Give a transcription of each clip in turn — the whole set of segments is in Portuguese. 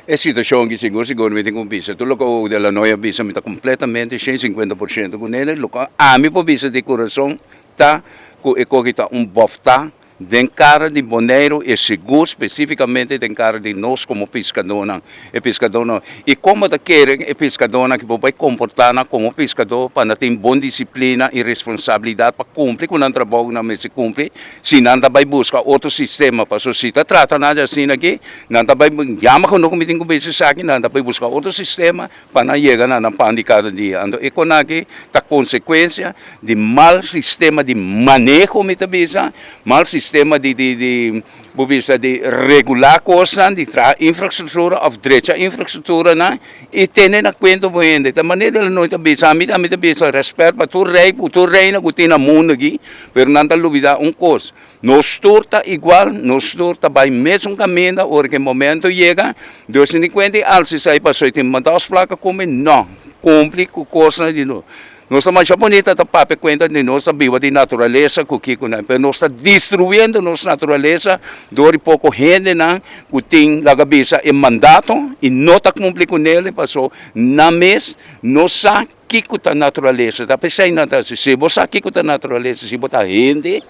É situação que seguramente com visa. Tu logo dela noia visa me tá completamente 150% com ele. Logo a mim por visa de coração tá com que tá bofta den cara de boneiro e seguro especificamente den cara de nós como pescador não e pescador não e como da querem e pescador não que vai comportar como pescador para ter boa disciplina e responsabilidade para cumprir com o trabalho não se cumpre se não vai buscar outro sistema para sociedade trata nada assim aqui não vai chama quando como tem que pensar aqui não vai buscar outro sistema para não chegar na pan de cada dia então e com aqui tá consequência de mal sistema de manejo metabisa mal sistema de regular coisas, de infraestrutura of direita infraestrutura na e ter na conta boende. Da maneira ela não está bisa, a mim bisa respeito para tu rei na gutina mundo aqui, pero não está dúvida coisa. Nós torta igual, nós torta vai mesmo caminho, hora que momento chega, 2050 alce sai para só tem mandar as placas como não, cumpre com coisa de novo. Nós estamos japoneses tá papo conta de nossa viva de natureza que mas nós está destruindo nossa natureza dori pouco gente não que tem a cabeça e mandato e não está cumprindo com ele passou na mês nossa que a natureza tá pensando nada se você que a natureza se botar gente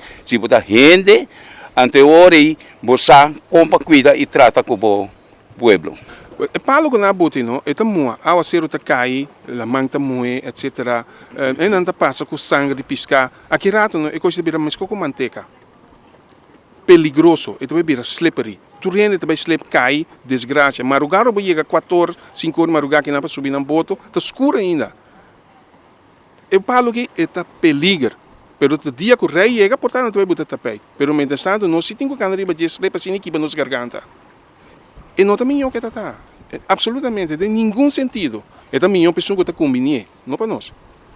ante ori você compa cuida e trata com o pueblo. E palo que na bote no, é tão a ser ta cai, la manta moe, etc. E não ta passa com sangue de piscar. Aqui rato no, é coisa de bira mais com manteca. Peligroso, é também bira slippery. Tu rende também slip cai, desgraça. Marugar o chega 14, 5 horas marugar que não para subir na boto, tá escuro ainda. E palo que é ta peligro. Pero o dia que o rei chega, portanto não vai botar tapete. Pero mientras tanto, nós se tem que andar de slip assim aqui para nos garganta. E não também é o que está. Absolutamente, de nenhum sentido. É também uma pessoa que está combinando, não para nós.